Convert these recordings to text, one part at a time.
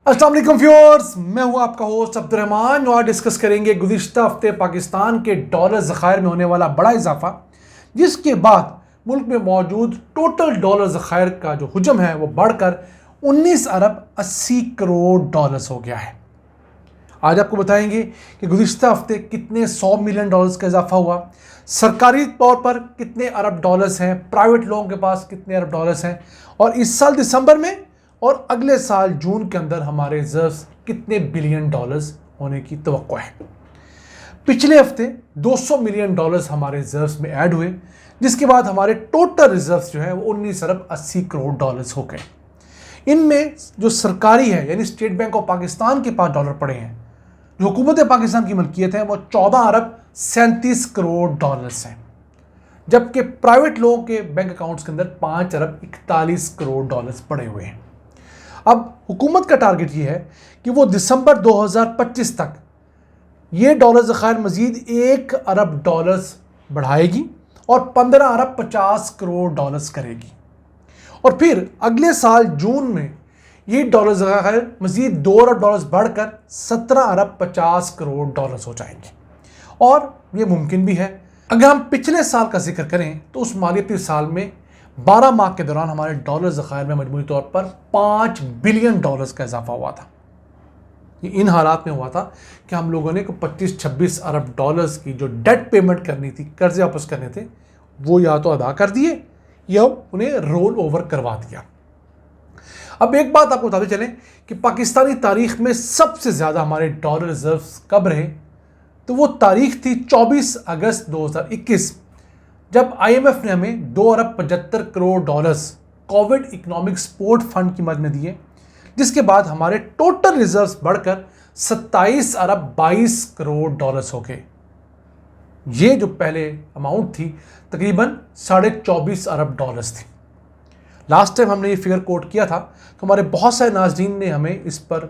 अस्सलाम वालेकुम व्यूअर्स, मैं हूं आपका होस्ट अब्दुर्रहमान और डिस्कस करेंगे गुज़िश्ता हफ्ते पाकिस्तान के डॉलर ज़खायर में होने वाला बड़ा इजाफा, जिसके बाद मुल्क में मौजूद टोटल डॉलर ज़खायर का जो हुजम है वो बढ़कर 19 अरब 80 करोड़ डॉलर्स हो गया है। आज आपको बताएंगे कि गुज़िश्ता हफ्ते कितने 100 मिलियन डॉलर्स का इजाफा हुआ, सरकारी तौर पर कितने अरब डॉलर्स हैं, प्राइवेट लोगों के पास कितने अरब डॉलर्स हैं और इस साल दिसंबर में और अगले साल जून के अंदर हमारे रिजर्व्स कितने बिलियन डॉलर्स होने की तवक्को है। पिछले हफ्ते 200 मिलियन डॉलर्स हमारे रिजर्व्स में ऐड हुए, जिसके बाद हमारे टोटल रिजर्व्स जो है वो 19 अरब 80 करोड़ डॉलर्स हो गए। इनमें जो सरकारी है यानी स्टेट बैंक ऑफ पाकिस्तान के पास डॉलर पड़े हैं, जो हुकूमत पाकिस्तान की मलकियत है, वो 14 अरब 37 करोड़ डॉलर्स हैं, जबकि प्राइवेट लोगों के बैंक अकाउंट्स के अंदर 5 अरब 41 करोड़ डॉलर्स पड़े हुए हैं। अब हुकूमत का टारगेट ये है कि वो दिसंबर 2025 तक ये डॉलर ज़खायर मज़ीद 1 अरब डॉलर्स बढ़ाएगी और 15 अरब 50 करोड़ डॉलर्स करेगी, और फिर अगले साल जून में ये डॉलर ज़खायर मज़ीद 2 अरब डॉलर्स बढ़कर 17 अरब 50 करोड़ डॉलर्स हो जाएंगे। और ये मुमकिन भी है। अगर हम पिछले साल का जिक्र करें तो उस मालियाती साल में 12 माह के दौरान हमारे डॉलर ज़खायर में मजमूई तौर पर 5 बिलियन डॉलर्स का इजाफा हुआ था। ये इन हालात में हुआ था कि हम लोगों ने 25-26 अरब डॉलर्स की जो डेट पेमेंट करनी थी, कर्जे वापस करने थे, वो या तो अदा कर दिए या उन्हें रोल ओवर करवा दिया। अब एक बात आपको बताते चलें कि पाकिस्तानी तारीख में सबसे ज़्यादा हमारे डॉलर रिजर्व्स कब रहे, तो वो तारीख थी 24 अगस्त 2021, जब IMF ने हमें 2 अरब 75 crore dollars Covid economic support fund की मद में दिए, जिसके बाद हमारे टोटल रिजर्व्स बढ़कर 27 अरब 22 करोड़ डॉलर्स हो गए। ये जो पहले अमाउंट थी तकरीबन 24.5 अरब डॉलर्स थी। लास्ट टाइम हमने ये फिगर कोट किया था तो हमारे बहुत सारे नाज़रीन ने हमें इस पर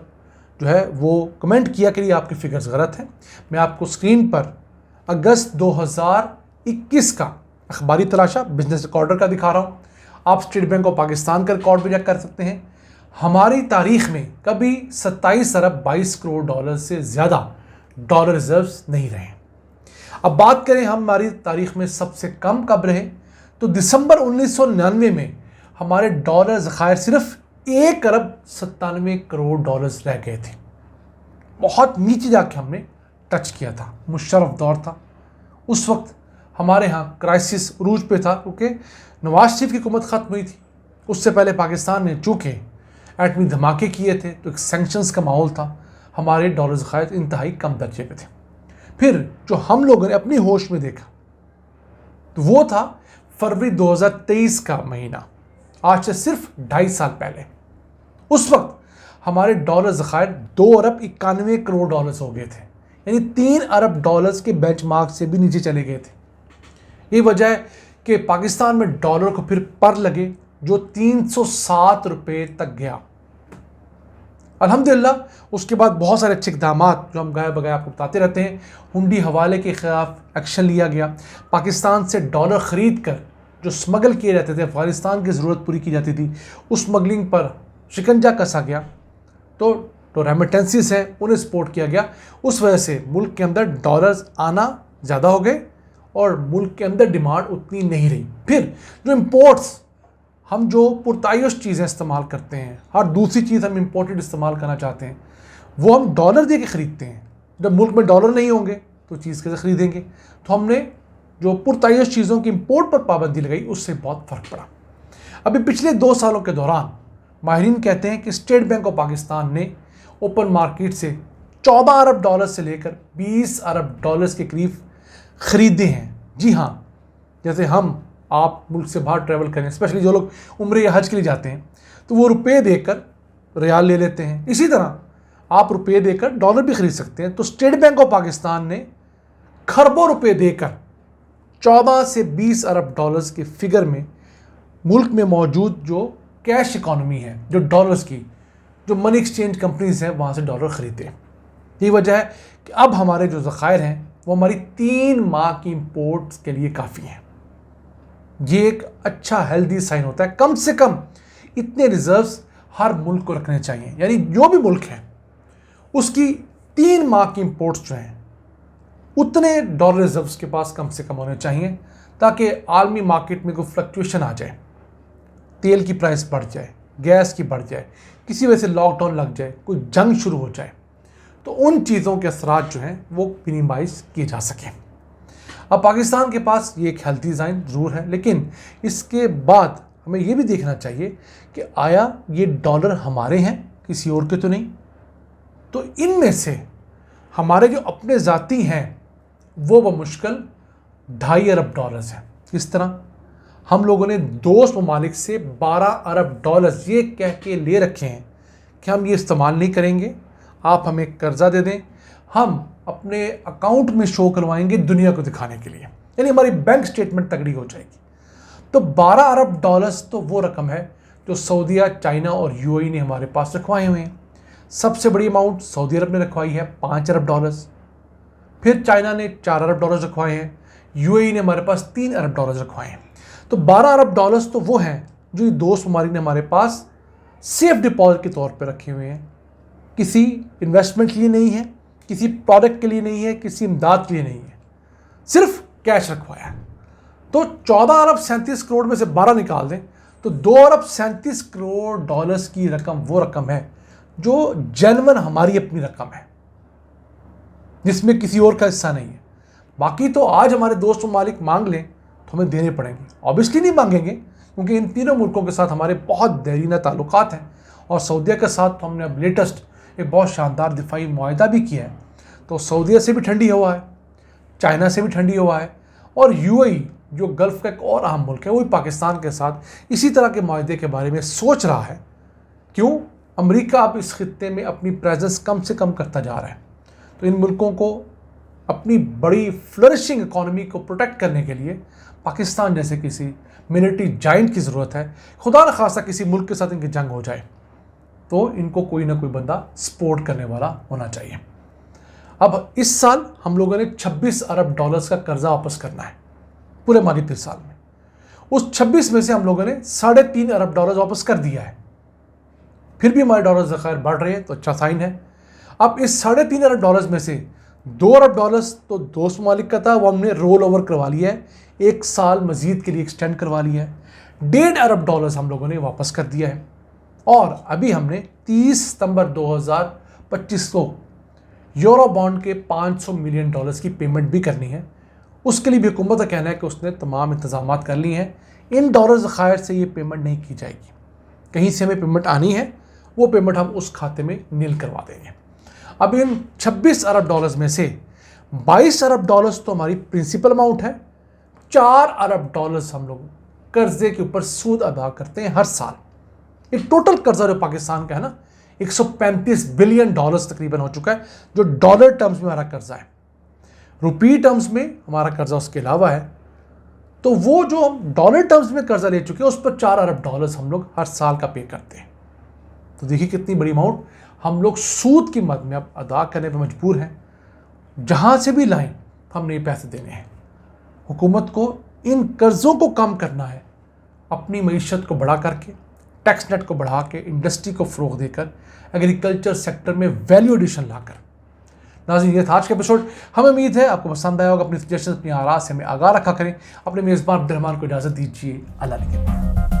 जो है वो कमेंट किया कि ये आपकी फिगर्स गलत हैं। मैं आपको स्क्रीन पर अगस्त 2021 का अखबारी तलाशा बिजनेस रिकॉर्डर का दिखा रहा हूँ। आप स्टेट बैंक ऑफ पाकिस्तान का रिकॉर्ड भी चेक कर सकते हैं। हमारी तारीख में कभी 27 अरब 22 करोड़ डॉलर से ज़्यादा डॉलर रिजर्व्स नहीं रहे। अब बात करें हमारी तारीख में सबसे कम कब रहे, तो दिसंबर 1999 में हमारे डॉलर ज़खायर सिर्फ 1 अरब 97 करोड़ डॉलर्स रह गए थे। बहुत नीचे जाके हमने टच किया था। मुशर्रफ दौर था। उस वक्त हमारे यहाँ क्राइसिस उरूज पे था, क्योंकि नवाज शरीफ की हुकूमत ख़त्म हुई थी। उससे पहले पाकिस्तान ने चूँकि एटमी धमाके किए थे तो एक सैंक्शंस का माहौल था। हमारे डॉलर ज़खायर इंतहाई कम दर्जे पे थे। फिर जो हम लोगों ने अपनी होश में देखा तो वो था फरवरी 2023 का महीना, आज से सिर्फ 2.5 साल पहले। उस वक्त हमारे डॉलर ज़खायर 2 अरब 91 करोड़ डॉलर्स हो गए थे, यानी 3 अरब डॉलर्स के बेंचमार्क से भी नीचे चले गए थे। यही वजह है कि पाकिस्तान में डॉलर को फिर पर लगे जो 307 रुपये तक गया। अल्हम्दुलिल्लाह उसके बाद बहुत सारे अच्छे इक़दाम जो हम गाय बगाए आपको बताते रहते हैं। हुंडी हवाले के ख़िलाफ़ एक्शन लिया गया। पाकिस्तान से डॉलर ख़रीद कर जो स्मगल किए जाते थे, अफ़गानिस्तान की ज़रूरत पूरी की जाती थी, उस स्मगलिंग पर शिकंजा कसा गया। तो रेमिटेंसेस हैं उन्हें सपोर्ट किया गया। उस वजह से मुल्क के अंदर डॉलर्स आना ज़्यादा हो गए और मुल्क के अंदर डिमांड उतनी नहीं रही। फिर जो इम्पोर्ट्स, हम जो पुरतायुश चीज़ें इस्तेमाल करते हैं, हर दूसरी चीज़ हम इम्पोर्टेड इस्तेमाल करना चाहते हैं, वो हम डॉलर दे के ख़रीदते हैं। जब मुल्क में डॉलर नहीं होंगे तो चीज़ कैसे ख़रीदेंगे? तो हमने जो पुरतायुश चीज़ों की इम्पोर्ट पर पाबंदी लगाई, उससे बहुत फ़र्क पड़ा। अभी पिछले 2 सालों के दौरान माहिरीन कहते हैं कि स्टेट बैंक ऑफ पाकिस्तान ने ओपन मार्केट से 14 अरब डॉलर से लेकर 20 अरब डॉलर्स के करीब ख़रीदे हैं। जी हाँ, जैसे हम आप मुल्क से बाहर ट्रैवल करें, स्पेशली जो लोग उम्रे या हज के लिए जाते हैं, तो वो रुपये देकर रियाल ले लेते हैं। इसी तरह आप रुपये देकर डॉलर भी ख़रीद सकते हैं। तो स्टेट बैंक ऑफ पाकिस्तान ने खरबों रुपये देकर 14 से 20 अरब डॉलर्स के फिगर में मुल्क में मौजूद जो कैश इकॉनमी है, जो डॉलर्स की जो मनी एक्सचेंज कंपनीज हैं, वहाँ से डॉलर ख़रीदते हैं। यही वजह है कि अब हमारे जो ज़खायर हैं वो हमारी 3 माह की इम्पोर्ट्स के लिए काफ़ी हैं। ये एक अच्छा हेल्दी साइन होता है। कम से कम इतने रिजर्व्स हर मुल्क को रखने चाहिए। यानी जो भी मुल्क है उसकी 3 माह की इंपोर्ट्स जो हैं उतने डॉलर रिजर्व्स के पास कम से कम होने चाहिए, ताकि आलमी मार्केट में कोई फ्लक्चुएशन आ जाए, तेल की प्राइस बढ़ जाए, गैस की बढ़ जाए, किसी वजह से लॉकडाउन लग जाए, कोई जंग शुरू हो जाए, तो उन चीज़ों के असरात जो हैं वो मिनिमाइज किए जा सकें। अब पाकिस्तान के पास ये एक हेल्थी डिज़ाइन ज़रूर है, लेकिन इसके बाद हमें ये भी देखना चाहिए कि आया ये डॉलर हमारे हैं, किसी और के तो नहीं। तो इनमें से हमारे जो अपने ज़ाती हैं वो मुश्किल 2.5 अरब डॉलर्स हैं। इस तरह हम लोगों ने दोस्त ममालिक से 12 अरब डॉलर्स ये कह के ले रखे हैं कि हम ये इस्तेमाल नहीं करेंगे, आप हमें कर्जा दे दें, हम अपने अकाउंट में शो करवाएंगे दुनिया को दिखाने के लिए, यानी हमारी बैंक स्टेटमेंट तगड़ी हो जाएगी। तो 12 अरब डॉलर्स तो वो रकम है जो सऊदीया, चाइना और यूएई ने हमारे पास रखवाए हुए हैं। सबसे बड़ी अमाउंट सऊदी अरब ने रखवाई है 5 अरब डॉलर्स, फिर चाइना ने 4 अरब डॉलर्स रखवाए हैं, यूएई ने हमारे पास 3 अरब डॉलर्स रखवाए हैं। तो 12 अरब डॉलर्स तो वो हैं जो ये दोस्त ममालिक ने हमारे पास सेफ डिपॉजिट के तौर पे रखे हुए हैं, किसी इन्वेस्टमेंट के लिए नहीं है, किसी प्रोडक्ट के लिए नहीं है, किसी इमदाद के लिए नहीं है, सिर्फ कैश रखवाया है। तो 14 अरब 37 करोड़ में से 12 निकाल दें तो 2 अरब 37 करोड़ डॉलर्स की रकम वो रकम है जो जेन्युइन हमारी अपनी रकम है, जिसमें किसी और का हिस्सा नहीं है। बाकी तो आज हमारे दोस्त ममालिक मांग लें तो हमें देने पड़ेंगे। ऑब्वियसली नहीं मांगेंगे क्योंकि इन तीनों मुल्कों के साथ हमारे बहुत देरीना ताल्लुकात हैं, और सऊदीया के साथ तो हमने अब लेटेस्ट एक बहुत शानदार दिफाई मुआहदा भी किया है। तो सऊदीया से भी ठंडी हवा है, चाइना से भी ठंडी हवा है, और यूएई जो गल्फ़ का एक और अहम मुल्क है वो भी पाकिस्तान के साथ इसी तरह के मुआहदे के बारे में सोच रहा है। क्यों? अमेरिका अब इस खित्ते में अपनी प्रेजेंस कम से कम करता जा रहा है। तो इन मुल्कों को अपनी बड़ी फ्लरिशिंग इकॉनमी को प्रोटेक्ट करने के लिए पाकिस्तान जैसे किसी मिलिट्री जाइंट की ज़रूरत है। खुदा न खासा किसी मुल्क के साथ इनकी जंग हो जाए तो इनको कोई ना कोई बंदा सपोर्ट करने वाला होना चाहिए। अब इस साल हम लोगों ने 26 अरब डॉलर्स का कर्जा वापस करना है पूरे माली साल में। उस 26 में से हम लोगों ने 3.5 अरब डॉलर वापस कर दिया है, फिर भी हमारे डॉलर ज़खायर बढ़ रहे हैं तो अच्छा साइन है। अब इस 3.5 अरब डॉलर्स में से 2 अरब डॉलर्स तो दोस्त ममालिक का था, वो हमने रोल ओवर करवा लिया है, 1 साल मजीद के लिए एक्सटेंड करवा लिया है। 1.5 अरब डॉलर्स हम लोगों ने वापस कर दिया है, और अभी हमने 30 सितंबर 2025 को यूरो बॉन्ड के 500 मिलियन डॉलर्स की पेमेंट भी करनी है। उसके लिए भी हुकूमत का कहना है कि उसने तमाम इंतजाम कर लिए हैं। इन डॉलर ज़खायर से ये पेमेंट नहीं की जाएगी, कहीं से हमें पेमेंट आनी है, वो पेमेंट हम उस खाते में नील करवा देंगे। अब इन 26 अरब डॉलर्स में से 22 अरब डॉलर्स तो हमारी प्रिंसिपल अमाउंट है, 4 अरब डॉलर्स हम लोग कर्जे के ऊपर सूद अदा करते हैं हर साल। ये टोटल कर्जा जो पाकिस्तान का है ना 135 बिलियन डॉलर्स तकरीबन हो चुका है, जो डॉलर टर्म्स में हमारा कर्जा है। रुपी टर्म्स में हमारा कर्जा उसके अलावा है, तो वो जो हम डॉलर टर्म्स में कर्जा ले चुके हैं उस पर 4 अरब डॉलर्स हम लोग हर साल का पे करते हैं। तो देखिए कितनी बड़ी अमाउंट हम लोग सूद की मद में अब अदा करने पर मजबूर हैं। जहाँ से भी लाएं हमने ये पैसे देने हैं। हुकूमत को इन कर्ज़ों को कम करना है, अपनी मईशत को बढ़ा करके, टैक्स नेट को बढ़ा के, इंडस्ट्री को फ़रोग़ देकर, एग्रीकल्चर सेक्टर में वैल्यू एडिशन लाकर। नाज़रीन, ये था आज का एपिसोड। हमें उम्मीद है आपको पसंद आया होगा। अपनी सजेशन, अपनी आराज़ से हमें आगाह रखा करें। अपने मेज़बान अब्दुल रहमान को इजाज़त दीजिए। अल्लाह निगहबान।